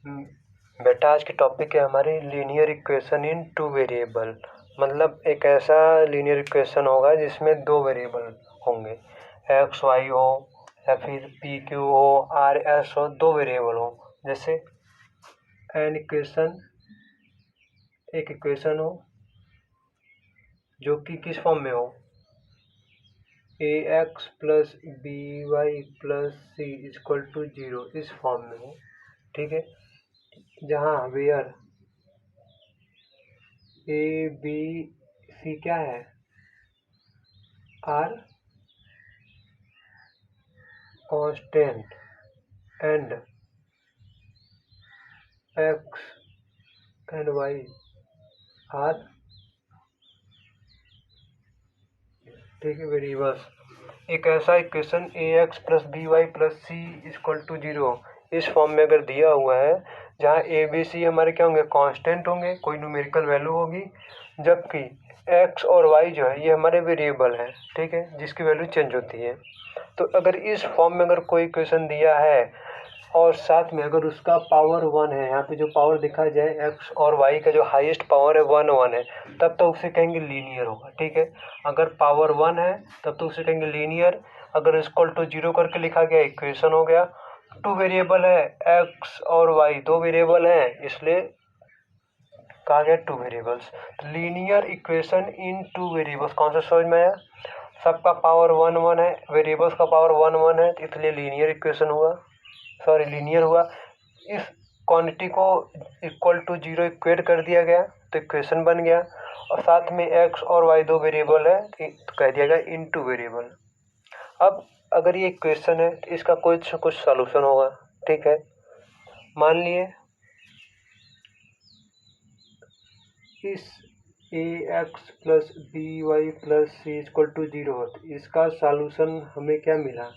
बेटा आज की टॉपिक है हमारी linear equation in two variable. मतलब एक ऐसा लीनियर इक्वेशन होगा जिसमें दो वेरिएबल होंगे, एक्स वाई हो या फिर पी क्यू हो, आर एस हो, दो वेरिएबल हो। जैसे एक इक्वेशन हो जो कि किस फॉर्म में हो, A x plus B Y plus C equal to 0, इस फॉर्म में हो। ठीक है, जहाँ वेयर ए बी सी क्या है, are constant and x and y are, ठीक है, वेरिएबल्स। एक ऐसा equation a x plus B Y plus C equal to 0 इस फॉर्म में अगर दिया हुआ है, जहाँ ए बी सी हमारे क्या होंगे, कांस्टेंट होंगे, कोई न्यूमेरिकल वैल्यू होगी, जबकि एक्स और वाई जो है ये हमारे वेरिएबल हैं, ठीक है, जिसकी वैल्यू चेंज होती है। तो अगर इस फॉर्म में अगर कोई इक्वेशन दिया है और साथ में अगर उसका पावर 1 है, यहाँ पे जो पावर दिखा जाए एक्स और वाई का जो हाईएस्ट पावर है 1 है, तब तो उसे कहेंगे लीनियर होगा। ठीक है, अगर पावर 1 है तब तो उसे कहेंगे लीनियर। अगर इक्वल टू 0 करके लिखा गया, इक्वेशन हो गया। टू वेरिएबल है, एक्स और वाई दो वेरिएबल हैं, इसलिए कहा गया टू वेरिएबल्स। तो linear equation in two variables कौन सा समझ में आया? सबका पावर 1 है, वेरिएबल्स का पावर 1 है, तो इसलिए लीनियर इक्वेशन हुआ, सॉरी लीनियर हुआ। इस क्वांटिटी को इक्वल टू 0 इक्वेट कर दिया गया तो इक्वेशन बन गया, और साथ में एक्स और वाई दो वेरिएबल है तो कह दिया गया इन टू वेरिएबल। अब अगर ये इक्वेशन है तो इसका कुछ सॉल्यूशन होगा। ठीक है, मान लिए इस A x plus B Y plus C equal to 0 हो, तो इसका सॉल्यूशन हमें क्या मिला,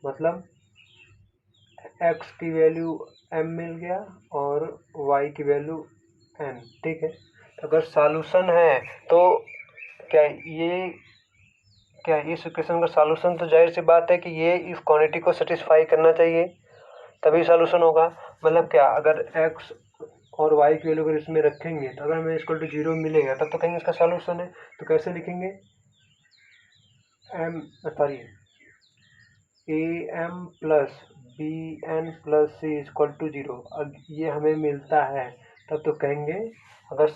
मतलब एक्स की वैल्यू m मिल गया और y की वैल्यू n। ठीक है, तो अगर सॉल्यूशन है तो क्या इस इक्वेशन का सॉल्यूशन, तो जाहिर सी बात है कि ये इस क्वांटिटी को सेटिस्फाई करना चाहिए, तभी सॉल्यूशन होगा। मतलब क्या, अगर x और y की वैल्यू अगर इसमें रखेंगे तो अगर हमें इक्वल टू 0 मिलेगा तब तो कहेंगे इसका सॉल्यूशन है। तो कैसे लिखेंगे, a m plus b n plus C equal to 0। अब ये हमें मिलता है तब तो कहेंगे, अगर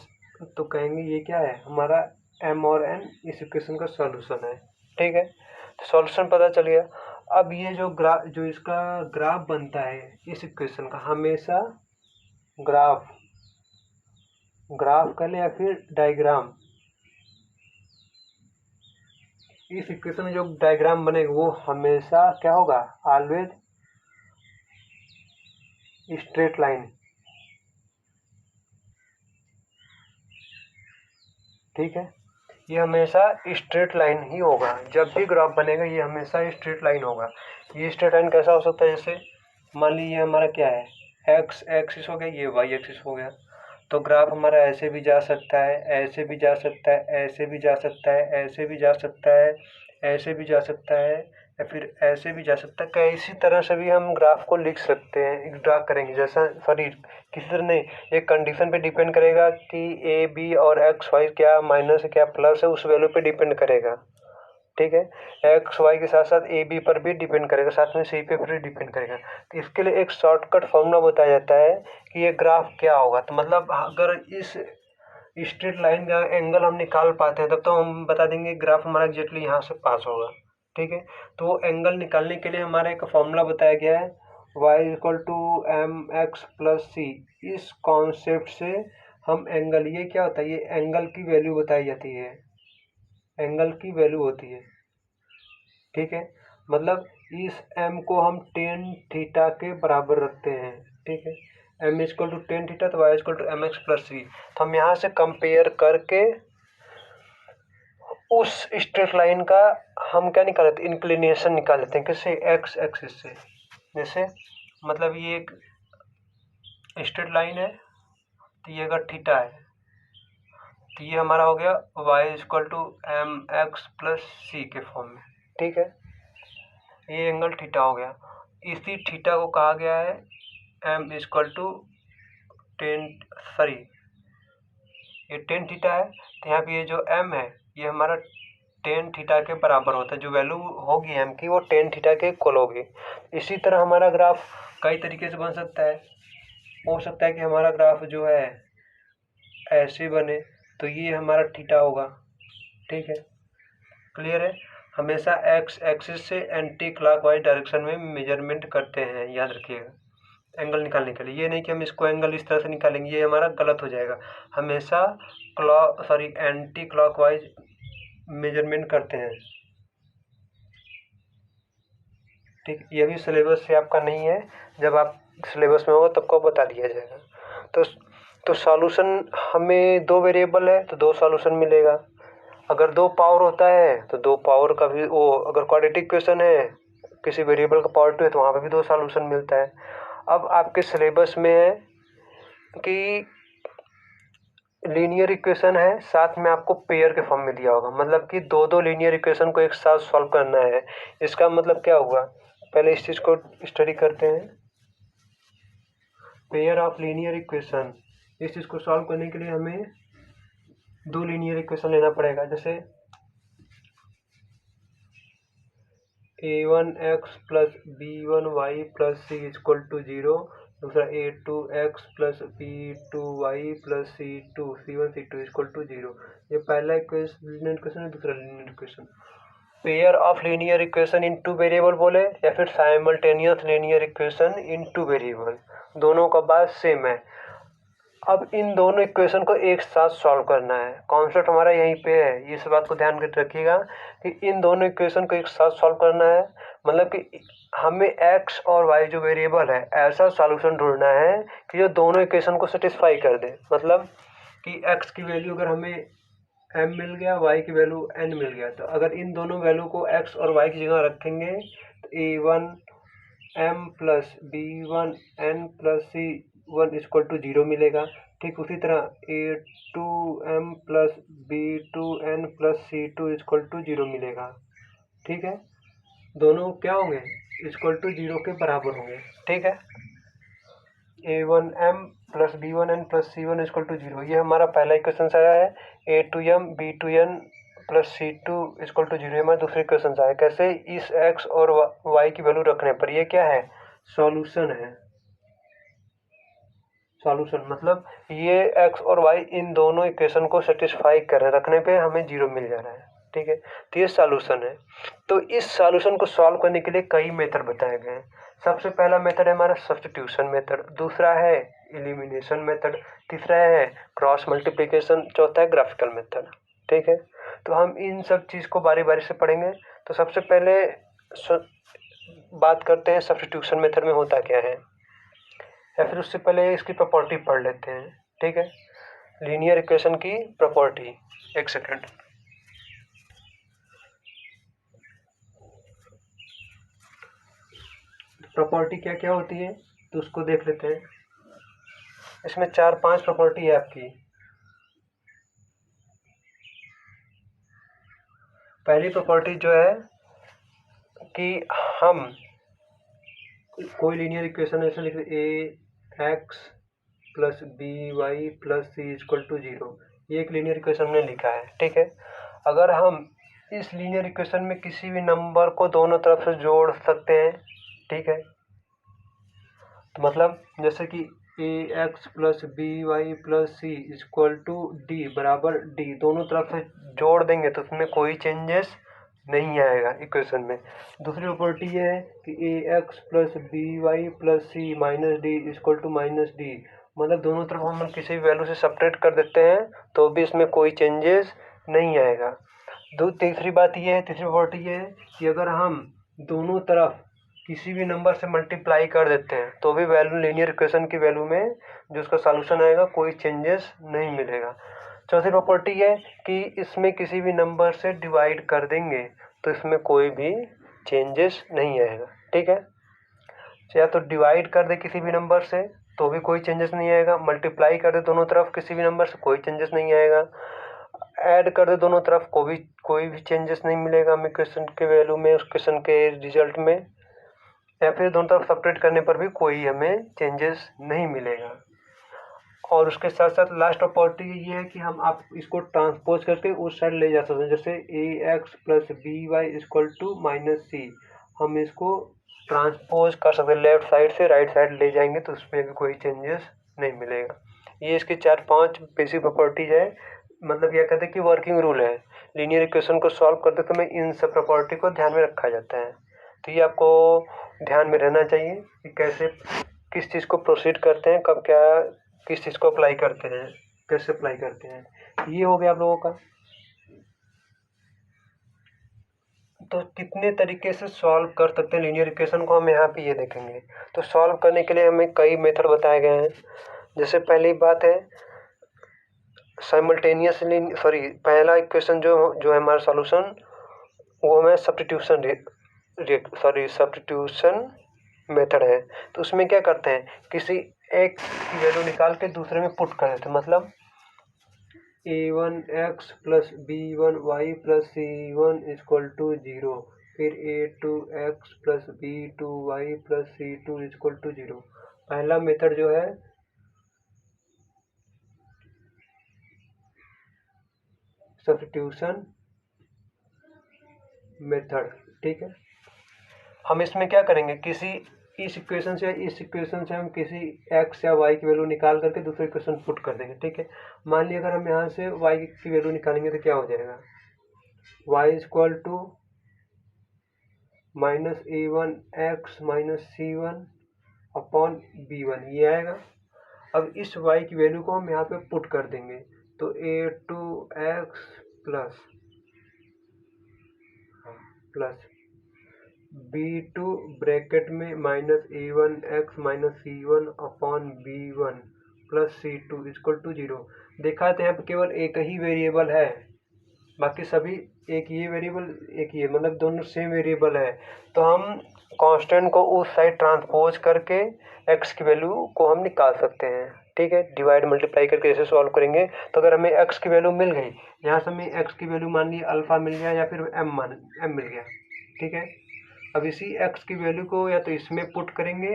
तो कहेंगे ये क्या है, हमारा एम और एन इस इक्वेशन का सॉल्यूशन है। ठीक है, तो सॉल्यूशन पता चल गया। अब ये जो इसका ग्राफ बनता है इस इक्वेशन का, हमेशा ग्राफ कर ले या फिर डायग्राम, इस इक्वेशन में जो डायग्राम बनेगा वो हमेशा क्या होगा, ऑलवेज स्ट्रेट लाइन। ठीक है, ये हमेशा स्ट्रेट लाइन ही होगा, जब भी ग्राफ बनेगा ये हमेशा स्ट्रेट लाइन होगा। ये स्ट्रेट लाइन कैसा हो सकता है, जैसे मान लीजिए हमारा क्या है, एक्स एक्सिस हो गया, ये वाई एक्सिस हो गया, तो ग्राफ हमारा ऐसे भी जा सकता है, ऐसे भी जा सकता है, ऐसे भी जा सकता है, ऐसे भी जा सकता है, ऐसे भी जा सकता है, या फिर ऐसे भी जा सकता है। कैसी तरह से भी हम ग्राफ को लिख सकते हैं, ड्रा करेंगे, जैसा सॉरी किसी तरह नहीं, एक कंडीशन पे डिपेंड करेगा कि ए बी और एक्स वाई क्या माइनस है क्या प्लस है, उस वैल्यू पे डिपेंड करेगा। ठीक है, एक्स वाई के साथ साथ ए बी पर भी डिपेंड करेगा, साथ में सी पे भी डिपेंड करेगा। तो इसके लिए एक शॉर्टकट फॉर्मूला बताया जाता है कि ये ग्राफ क्या होगा। तो मतलब अगर इस स्ट्रेट लाइन का एंगल हम निकाल पाते हैं तब तो हम बता देंगे ग्राफ हमारा एग्जैक्टली यहाँ से पास होगा। ठीक है, तो वो एंगल निकालने के लिए हमारा एक फॉर्मूला बताया गया है, y equal to M X plus C. इस कॉन्सेप्ट से हम एंगल, ये क्या होता है, ये एंगल की वैल्यू बताई जाती है, एंगल की वैल्यू होती है। ठीक है, मतलब इस m को हम टेन थीटा के बराबर रखते हैं। ठीक है, m equal to tan theta, तो y equal to M X plus C. तो हम यहाँ से कंपेयर करके उस स्ट्रेट लाइन का हम क्या निकाल लेते हैं, इंक्लिनेशन निकाल लेते हैं, किससे, एक्स एक्सिस से। जैसे मतलब ये एक स्ट्रेट लाइन है, तो ये अगर थीटा है तो ये हमारा हो गया y equal to M X plus C के फॉर्म में। ठीक है, ये एंगल थीटा हो गया। इसी थीटा को कहा गया है एम इक्वल टू ये टेन थीटा है, तो यहाँ पे ये जो एम है ये हमारा टेन थीटा के बराबर होता है। जो वैल्यू होगी एम की वो टेन थीटा के इक्वल होगी। इसी तरह हमारा ग्राफ कई तरीके से बन सकता है। हो सकता है कि हमारा ग्राफ जो है ऐसे बने, तो ये हमारा थीटा होगा। ठीक है, क्लियर है। हमेशा एक्स एक्सिस से एंटी क्लॉकवाइज डायरेक्शन में मेजरमेंट करते हैं, याद रखिएगा, एंगल निकालने के लिए। ये नहीं कि हम इसको एंगल इस तरह से निकालेंगे, ये हमारा गलत हो जाएगा। हमेशा एंटी क्लॉकवाइज मेजरमेंट करते हैं। ठीक, ये भी सिलेबस से आपका नहीं है, जब आप सिलेबस में होगा तब को बता दिया जाएगा। तो सॉल्यूशन हमें दो वेरिएबल है तो दो सॉल्यूशन मिलेगा। अगर दो पावर होता है तो दो पावर का भी वो, अगर क्वाड्रेटिक इक्वेशन है किसी वेरिएबल का पावर 2 है तो वहाँ पे भी दो सॉल्यूशन मिलता है। अब आपके सिलेबस में है कि लीनियर इक्वेशन है, साथ में आपको पेयर के फॉर्म में दिया होगा, मतलब कि दो दो लीनियर इक्वेशन को एक साथ सॉल्व करना है। इसका मतलब क्या हुआ, पहले इस चीज़ को स्टडी करते हैं। पेयर ऑफ लीनियर इक्वेशन, इस चीज़ को सॉल्व करने के लिए हमें दो लीनियर इक्वेशन लेना पड़ेगा। जैसे a1x plus b1y plus c equal to 0, दूसरा a2x plus b2y plus c1 c2 equal to 0। ये पहला लीनियर इक्वेशन है, दूसरा linear equation. Pair of linear equation in two variable बोले या फिर simultaneous linear equation in two variable, दोनों का बात सेम है। अब इन दोनों इक्वेशन को एक साथ सॉल्व करना है। कॉन्सेप्ट हमारा यहीं पे है, इस बात को ध्यान रखिएगा कि इन दोनों इक्वेशन को एक साथ सॉल्व करना है। मतलब कि हमें x और y जो वेरिएबल है ऐसा सॉल्यूशन ढूंढना है कि जो दोनों इक्वेशन को सेटिस्फाई कर दे। मतलब कि x की वैल्यू अगर हमें m मिल गया, y की वैल्यू n मिल गया, तो अगर इन दोनों वैल्यू को x और y की जगह रखेंगे तो a1 m plus b1 n plus c1 equal to 0 मिलेगा। ठीक उसी तरह a2m plus b2n plus c2 equal to 0 मिलेगा। ठीक है, दोनों क्या होंगे, इक्वल टू 0 के बराबर होंगे। ठीक है, a1m plus b1n plus c1 equal to 0, ये हमारा पहला इक्वेशन आया है। a2m b2n plus c2 equal to 0 हमारा दूसरे इक्वेशन आया। कैसे, इस x और y की वैल्यू रखने पर ये क्या है, सॉल्यूशन है। सॉल्यूशन मतलब ये x और y इन दोनों इक्वेशन को सेटिस्फाई कर रहे हैं, रखने पे हमें 0 मिल जा रहा है। ठीक है, तो ये सॉल्यूशन है। तो इस सॉल्यूशन को सॉल्व करने के लिए कई मेथड बताए गए हैं। सबसे पहला मेथड है हमारा सब्स्टिट्यूशन मेथड, दूसरा है एलिमिनेशन मेथड, तीसरा है क्रॉस मल्टीप्लिकेशन, चौथा है ग्राफिकल मेथड। ठीक है, तो हम इन सब चीज़ को बारी बारी से पढ़ेंगे। तो सबसे पहले बात करते हैं सब्स्टिट्यूशन मेथड में होता क्या है, या फिर उससे पहले इसकी प्रॉपर्टी पढ़ लेते हैं। ठीक है, लीनियर इक्वेशन की प्रॉपर्टी, एक सेकंड। प्रॉपर्टी क्या क्या होती है तो उसको देख लेते हैं। इसमें 4-5 प्रॉपर्टी है आपकी। पहली प्रॉपर्टी जो है कि हम कोई लीनियर इक्वेशन ऐसे लिख A x plus B Y plus C equal to 0, ये एक लीनियर इक्वेशन हमने लिखा है। ठीक है, अगर हम इस लीनियर इक्वेशन में किसी भी नंबर को दोनों तरफ से जोड़ सकते हैं। ठीक है, तो मतलब जैसे कि A x plus B Y plus C equal to D बराबर डी, दोनों तरफ से जोड़ देंगे तो उसमें कोई चेंजेस नहीं आएगा इक्वेशन में। दूसरी प्रॉपर्टी ये है कि A x plus B Y plus C minus D equal to minus D, मतलब दोनों तरफ हम किसी भी वैल्यू से सपरेट कर देते हैं तो भी इसमें कोई चेंजेस नहीं आएगा। तीसरी बात ये है, तीसरी प्रॉपर्टी ये है कि अगर हम दोनों तरफ किसी भी नंबर से मल्टीप्लाई कर देते हैं तो भी वैल्यू लीनियर इक्वेशन की वैल्यू में जो उसका सॉल्यूशन आएगा कोई चेंजेस नहीं मिलेगा। चौथी प्रॉपर्टी है कि इसमें किसी भी नंबर से डिवाइड कर देंगे तो इसमें कोई भी चेंजेस नहीं आएगा। ठीक है, या तो डिवाइड कर दे किसी भी नंबर से तो भी कोई चेंजेस नहीं आएगा, मल्टीप्लाई कर दे दोनों तरफ किसी भी नंबर से कोई चेंजेस नहीं आएगा, ऐड कर दे दोनों तरफ कोई भी चेंजेस नहीं मिलेगा हमें क्वेश्चन के वैल्यू में, उस क्वेश्चन के रिजल्ट में। या फिर दोनों तरफ सेपरेट करने पर भी कोई हमें चेंजेस नहीं मिलेगा। और उसके साथ साथ लास्ट प्रॉपर्टी ये है कि हम आप इसको ट्रांसपोज करके उस साइड ले जा सकते हैं, जैसे ax plus B Y equal to minus C, हम इसको ट्रांसपोज कर सकते हैं, लेफ्ट साइड से राइट साइड ले जाएंगे तो उसमें भी कोई चेंजेस नहीं मिलेगा। ये इसकी 4-5 बेसिक प्रॉपर्टीज है, मतलब यह कहते हैं कि वर्किंग रूल है। लीनियर इक्वेशन को सॉल्व करते समय इन सब प्रॉपर्टी को ध्यान में रखा जाता है। तो ये आपको ध्यान में रहना चाहिए कि कैसे किस चीज़ को प्रोसीड करते हैं, कब क्या किस चीज़ को अप्लाई करते हैं, कैसे अप्लाई करते हैं। ये हो गया आप लोगों का। तो कितने तरीके से सॉल्व कर सकते हैं लीनियर इक्वेशन को, हम यहाँ पे ये देखेंगे। तो सॉल्व करने के लिए हमें कई मेथड बताए गए हैं। जैसे पहली बात है साइमल्टेनियसली, पहला इक्वेशन जो है हमारा सॉल्यूशन, वो हमें सब्स्टिट्यूशन मेथड है। तो उसमें क्या करते हैं, किसी एक की वैल्यू निकाल के दूसरे में पुट कर देते हैं, मतलब a1x plus b1y plus c1 equal to 0, फिर a2x plus b2y plus c2 equal to 0। पहला मेथड जो है सब्स्टिट्यूशन मेथड, ठीक है। हम इसमें क्या करेंगे, किसी इस इक्वेशन से हम किसी x या y की वैल्यू निकाल करके दूसरे इक्वेशन पुट कर देंगे, ठीक है। मान लिया अगर हम यहाँ से y की वैल्यू निकालेंगे तो क्या हो जाएगा, y equal to minus a1x minus c1 upon b1, ये आएगा। अब इस y की वैल्यू को हम यहाँ पे पुट कर देंगे, तो a2x प्लस b2 ब्रैकेट में minus a1x minus c1 upon b1 plus c2 equal to 0। देखा तो यहाँ पे केवल एक ही वेरिएबल है, बाकी सभी एक ये वेरिएबल एक ये, मतलब दोनों सेम वेरिएबल है। तो हम कांस्टेंट को उस साइड ट्रांसपोज करके x की वैल्यू को हम निकाल सकते हैं, ठीक है। डिवाइड मल्टीप्लाई करके ऐसे सॉल्व करेंगे। तो अगर हमें x की वैल्यू मिल गई, यहाँ से हमें x की वैल्यू मान ली अल्फा मिल गया या फिर m मिल गया, ठीक है। अब इसी x की वैल्यू को या तो इसमें पुट करेंगे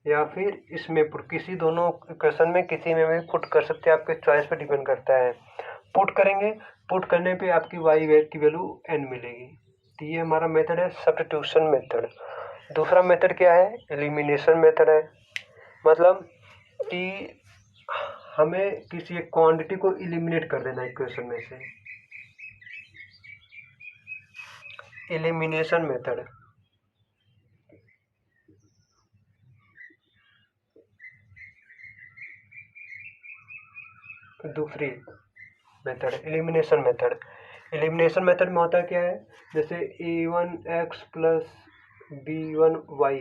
या फिर इसमें पुट, किसी दोनों इक्वेशन में किसी में भी पुट कर सकते हैं, आपके चॉइस पे डिपेंड करता है। पुट करेंगे, पुट करने पे आपकी y की वैल्यू n मिलेगी। तो ये हमारा मेथड है सब्स्टिट्यूशन मेथड। दूसरा मेथड क्या है, एलिमिनेशन मेथड है। मतलब कि हमें किसी एक क्वांटिटी को एलिमिनेट कर देना इक्वेशन में से, एलिमिनेशन मेथड। दूसरी method elimination method. Elimination method में होता क्या है, जैसे a1x plus b1y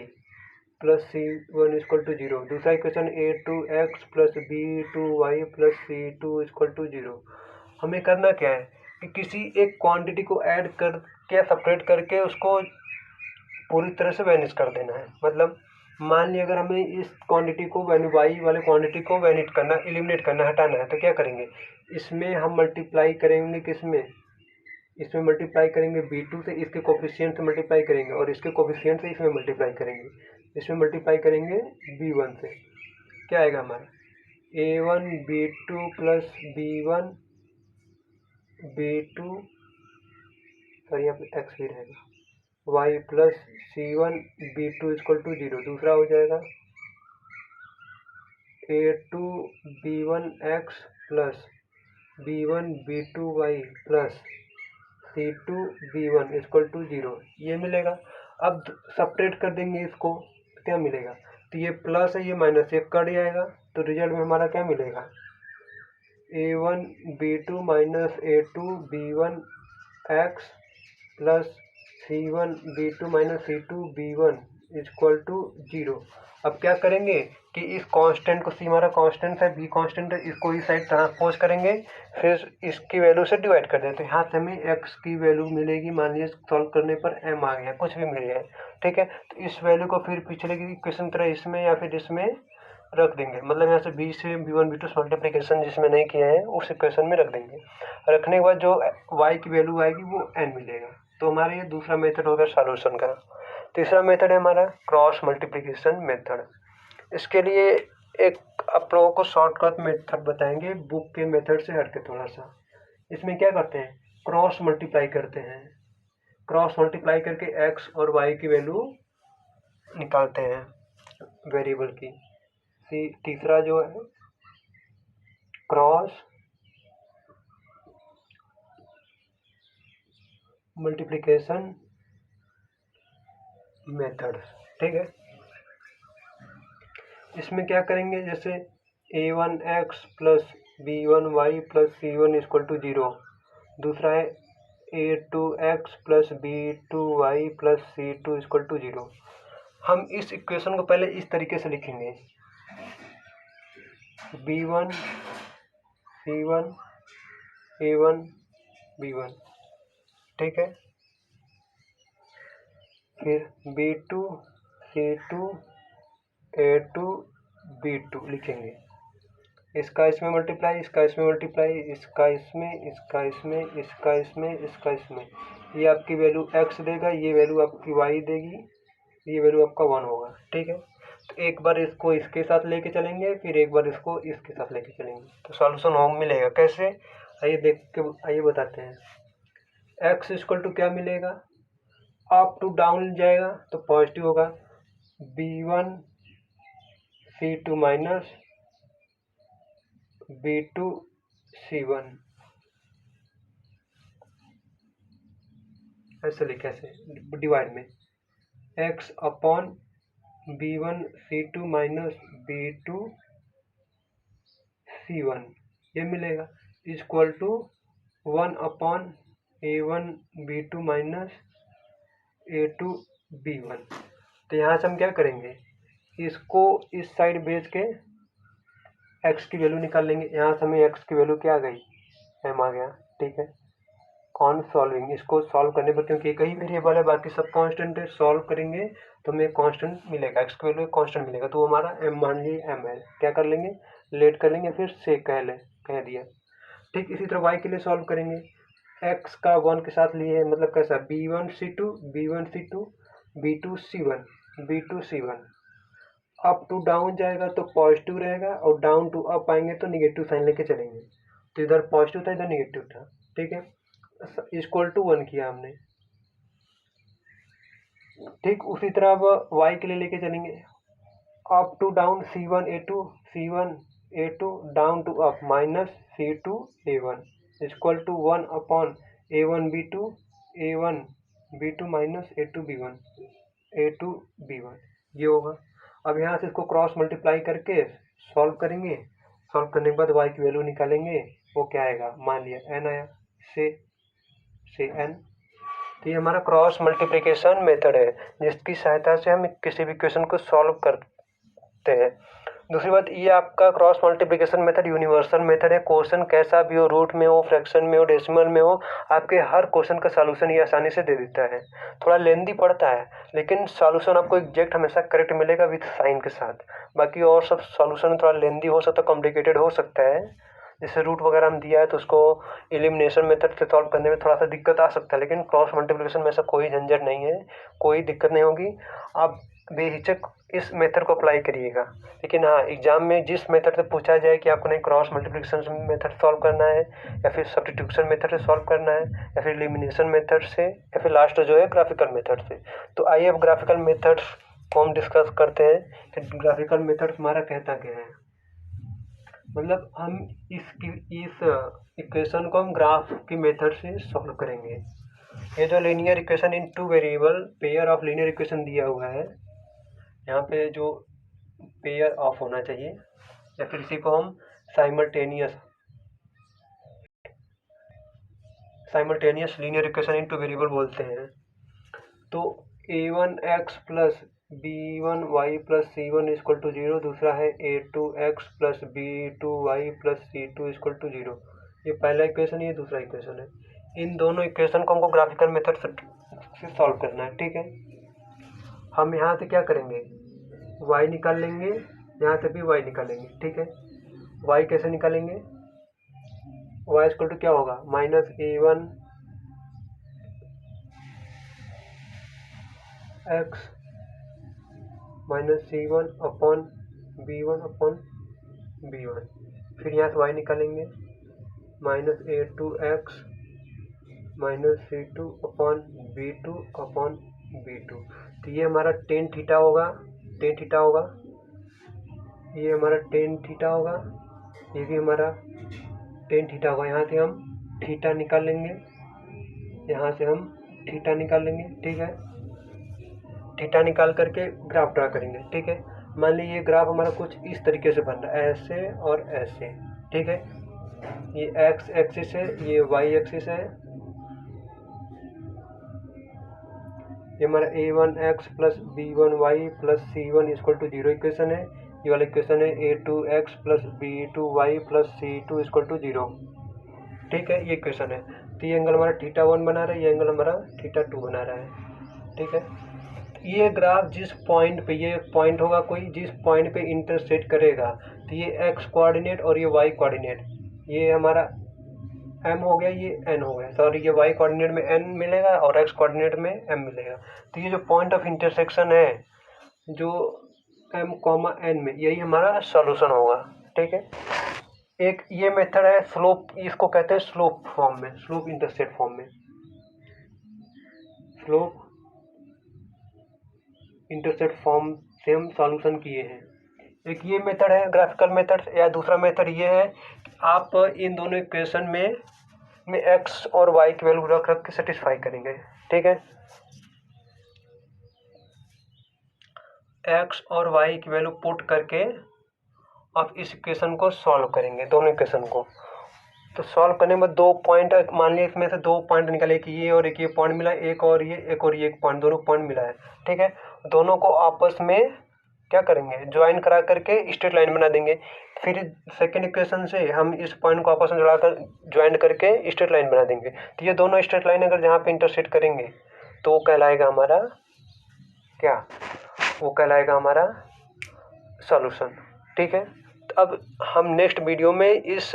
plus c1 equal to 0, दूसरा equation a2x plus b2y plus c2 equal to 0। हमें करना क्या है कि किसी एक क्वांटिटी को ऐड करके सेपरेट करके उसको पूरी तरह से वैनिश कर देना है। मतलब मान लिया अगर हमें इस क्वांटिटी को वाई वाले क्वांटिटी को वैनिश करना, एलिमिनेट करना, हटाना है, तो क्या करेंगे, इसमें हम मल्टीप्लाई करेंगे, किसमें, इसमें मल्टीप्लाई करेंगे b2 से, इसके कोफिशिएंट से मल्टीप्लाई करेंगे और इसके कोफिशिएंट से इसमें मल्टीप्लाई करेंगे, इसमें मल्टीप्लाई करेंगे b1 से। क्या आएगा हमारा a1 b2 plus b1 b2, sorry यहाँ पे x भी रहेगा, y plus c1 b2 equal to 0। दूसरा हो जाएगा a2 b1x plus b1 b2y plus c2 b1 equal to 0, ये मिलेगा। अब सेपरेट कर देंगे इसको, तो क्या मिलेगा, तो ये प्लस है ये माइनस, ये कट जाएगा, तो रिजल्ट में हमारा क्या मिलेगा, a1 b2 minus a2 b1 x plus c1 b2 minus c2 b1 equal to 0। अब क्या करेंगे कि इस कांस्टेंट को, c हमारा कांस्टेंट है, b कांस्टेंट है, इसको इस साइड ट्रांसपोज करेंगे, फिर इसकी वैल्यू से डिवाइड कर देते हैं। यहाँ से हमें x की वैल्यू मिलेगी, मान लीजिए सॉल्व करने पर m आ गया, कुछ भी मिल गया, ठीक है। तो इस वैल्यू को फिर पिछले की इक्वेशन तरह इसमें या फिर इसमें रख देंगे, मतलब यहाँ से b से b1 b2 मल्टीप्लिकेशन जिसमें नहीं किया है उस इक्वेशन में रख देंगे। रखने के बाद जो y की वैल्यू आएगी वो n मिलेगा। तो हमारा ये दूसरा मेथड हो गया सॉल्यूशन का। तीसरा मेथड है हमारा क्रॉस मल्टीप्लिकेशन मेथड। इसके लिए एक आप लोगों को शॉर्टकट मेथड बताएंगे बुक के मेथड से हट के थोड़ा सा। इसमें क्या करते हैं, क्रॉस मल्टीप्लाई करते हैं, क्रॉस मल्टीप्लाई करके एक्स और वाई की वैल्यू निकालते हैं वेरिएबल की। तीसरा जो है क्रॉस मल्टीप्लिकेशन मेथड, ठीक है। इसमें क्या करेंगे, जैसे a1x plus b1y plus c1 equal to 0, दूसरा है a2x plus b2y plus c2 equal to 0। हम इस इक्वेशन को पहले इस तरीके से लिखेंगे, b1 c1 a1 b1, ठीक है। फिर b2 c2 a2 b2 लिखेंगे, इसका इसमें मल्टीप्लाई, इसका इसमें मल्टीप्लाई, इसका इसमें, इसका इसमें, इसका इसमें, इसका इसमें। ये आपकी वैल्यू x देगा, ये वैल्यू आपकी y देगी, ये वैल्यू आपका 1 होगा, ठीक है। तो एक बार इसको इसके साथ लेके चलेंगे, फिर एक बार इसको इसके साथ लेके चलेंगे, तो सॉल्यूशन होम मिलेगा। कैसे, आइए देख के आइए बताते हैं। x इक्वल टू क्या मिलेगा, अप टू डाउन जाएगा तो पॉजिटिव होगा, b1 c2 minus b2 c1, ऐसे लिखे, ऐसे डिवाइड में x upon b1 c2 minus b2 c1 ये मिलेगा, equal to 1 upon a1 b2 minus a2 b1। तो यहाँ से हम क्या करेंगे, इसको इस साइड भेज के x की वैल्यू निकाल लेंगे। यहाँ से हमें x की वैल्यू क्या आ गई, m आ गया, ठीक है। ऑन सॉल्विंग, इसको सॉल्व करने पर, क्योंकि एक ही वेरिएबल है बाकी सब कांस्टेंट है, सॉल्व करेंगे तो हमें कांस्टेंट मिलेगा, x की वैल्यू कांस्टेंट मिलेगा, तो वो हमारा m मान लीजिए m है। क्या कर लेंगे, लेट कर लेंगे, फिर से कह दिया, ठीक। इसी तरह y के लिए सॉल्व करेंगे, x का 1 के साथ लिए, मतलब कैसा, b1 c2 b1 c2 b2 c1 b2 c1। Up to down जाएगा तो पॉजिटिव रहेगा, और डाउन टू अप आएंगे तो निगेटिव साइन लेके चलेंगे, तो इधर पॉजिटिव था इधर निगेटिव था, ठीक है। इक्वल टू 1 किया हमने, ठीक। उसी तरह अब y के लिए लेके चलेंगे, up to down c1 a2 down to up minus c2 a1 equal to 1 upon a1 b2 minus a2 b1 ये होगा। अब यहाँ से इसको क्रॉस मल्टीप्लाई करके सॉल्व करेंगे, सॉल्व करने के बाद y की वैल्यू निकालेंगे, वो क्या आएगा, मान लिया n आया, से n। तो ये हमारा क्रॉस मल्टीप्लिकेशन मेथड है, जिसकी सहायता से हम किसी भी क्वेश्चन को सॉल्व करते हैं। दूसरी बात, ये आपका cross multiplication method universal method है। क्वेश्चन कैसा भी हो, रूट में हो, फ्रैक्शन में हो, डेसिमल में हो, आपके हर क्वेश्चन का सॉल्यूशन ये आसानी से दे देता है। थोड़ा लेंदी पड़ता है, लेकिन सॉल्यूशन आपको एग्जैक्ट हमेशा करेक्ट मिलेगा विथ साइन के साथ। बाकी और सब सॉल्यूशन थोड़ा लेंदी हो सकता है, कॉम्प्लिकेटेड हो सकता है, जैसे रूट वगैरह हम दिया है तो उसको एलिमिनेशन मेथड से सॉल्व करने में थोड़ा सा दिक्कत आ सकता है, लेकिन क्रॉस मल्टीप्लिकेशन में ऐसा कोई झंझट नहीं है, कोई दिक्कत नहीं होगी। आप बेहिचक इस मेथड को अप्लाई करिएगा। लेकिन हाँ, एग्जाम में जिस मेथड से पूछा जाए कि आपको नहीं क्रॉस मल्टीप्लिकेशन मेथड सॉल्व करना है, या फिर सब्स्टिट्यूशन मेथड से सॉल्व करना है, या फिर एलिमिनेशन मेथड से, या फिर लास्ट जो है ग्राफिकल मेथड से, तो आइए अब ग्राफिकल मेथड को हम डिस्कस करते हैं कि ग्राफिकल मेथड हमारा कहता क्या है। मतलब हम इस इक्वेशन को हम ग्राफ की मेथड से सॉल्व करेंगे। ये जो linear equation in two variable pair of linear equation दिया हुआ है, यहाँ पे जो पेयर ऑफ होना चाहिए, या फिर इसी को हम simultaneous linear equation in two variable बोलते हैं। तो a1x plus b1y plus c1 equal to 0, दूसरा है a2x plus b2y plus c2 equal to 0। ये पहला इक्वेशन, ये दूसरा इक्वेशन है। इन दोनों इक्वेशन को हमको ग्राफिकल मेथड से सॉल्व करना है, ठीक है। हम यहाँ से क्या करेंगे, y निकाल लेंगे, यहाँ से भी y निकालेंगे, ठीक है। y कैसे निकालेंगे, y इक्वल टू क्या होगा, minus a1 x minus C1 upon B1 upon B1, फिर यहाँ से y निकालेंगे minus A2x minus C2 upon B2 upon B2। तो ये हमारा टेन थीटा होगा, ये हमारा टेन थीटा होगा, ये भी हमारा टेन थीटा होगा। यहाँ से हम थीटा निकाल लेंगे, ठीक है। थीटा निकाल करके ग्राफ ड्रा करेंगे, ठीक है। मान लीजिए ये ग्राफ हमारा कुछ इस तरीके से बन रहा है, ऐसे और ऐसे, ठीक है। ये एक्स एक्सिस है, ये वाई एक्सिस है, ये हमारा A1x plus B1y plus C1 equal to 0 equation है। ये वाला इक्वेशन है A2x plus B2y plus C2 equal to 0, ठीक है। ये इक्वेशन है। तो ये एंगल हमारा θ1 बना रहा है, ये एंगल हमारा θ2 बना रहा है, ठीक है। ये ग्राफ जिस पॉइंट पे, ये पॉइंट होगा कोई, जिस पॉइंट पे इंटरसेक्ट करेगा, तो ये x कोऑर्डिनेट और ये y कोऑर्डिनेट, ये हमारा m हो गया, ये n हो गया, सॉरी ये y कोऑर्डिनेट में n मिलेगा और x कोऑर्डिनेट में m मिलेगा। तो ये जो पॉइंट ऑफ इंटरसेक्शन है जो m, n में, यही हमारा सॉल्यूशन होगा, ठीक है। एक ये मेथड है स्लोप, इसको कहते हैं स्लोप फॉर्म में, स्लोप इंटरसेप्ट फॉर्म में, स्लोप इंटरसेप्ट फॉर्म से हम सॉल्यूशन किए हैं। एक ये मेथड है ग्राफिकल मेथड, या दूसरा मेथड ये है कि आप इन दोनों इक्वेशन में x और y की वैल्यू रख के सेटिस्फाई करेंगे, ठीक है। x और y की वैल्यू पुट करके आप इस इक्वेशन को सॉल्व करेंगे, दोनों इक्वेशन को। तो सॉल्व करने में दो पॉइंट, मान लीजिए इसमें से दो पॉइंट निकले कि ये और एक ये पॉइंट मिला, एक और ये एक पॉइंट, दोनों पॉइंट मिला है, ठीक है। दोनों को आपस में क्या करेंगे, ज्वाइन करा करके स्ट्रेट लाइन बना देंगे। फिर सेकेंड इक्वेशन से हम इस पॉइंट को आपस में जुड़ाकर ज्वाइन करके स्ट्रेट लाइन बना देंगे। तो ये दोनों स्ट्रेट लाइन अगर जहाँ पे इंटरसेक्ट करेंगे तो वो कहलाएगा हमारा क्या, वो कहलाएगा हमारा सॉल्यूशन, ठीक है। तो अब हम नेक्स्ट वीडियो में इस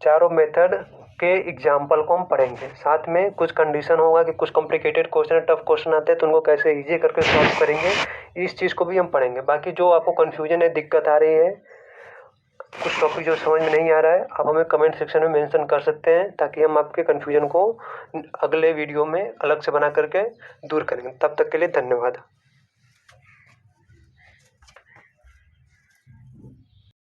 चारों मेथड के एग्जाम्पल को हम पढ़ेंगे, साथ में कुछ कंडीशन होगा कि कुछ कॉम्प्लिकेटेड क्वेश्चन, टफ क्वेश्चन आते हैं तो उनको कैसे इजी करके सॉल्व करेंगे, इस चीज़ को भी हम पढ़ेंगे। बाकी जो आपको कन्फ्यूजन है, दिक्कत आ रही है, कुछ टॉपिक जो समझ में नहीं आ रहा है, आप हमें कमेंट सेक्शन में मेंशन कर सकते हैं, ताकि हम आपके कन्फ्यूजन को अगले वीडियो में अलग से बना करके दूर करेंगे। तब तक के लिए धन्यवाद।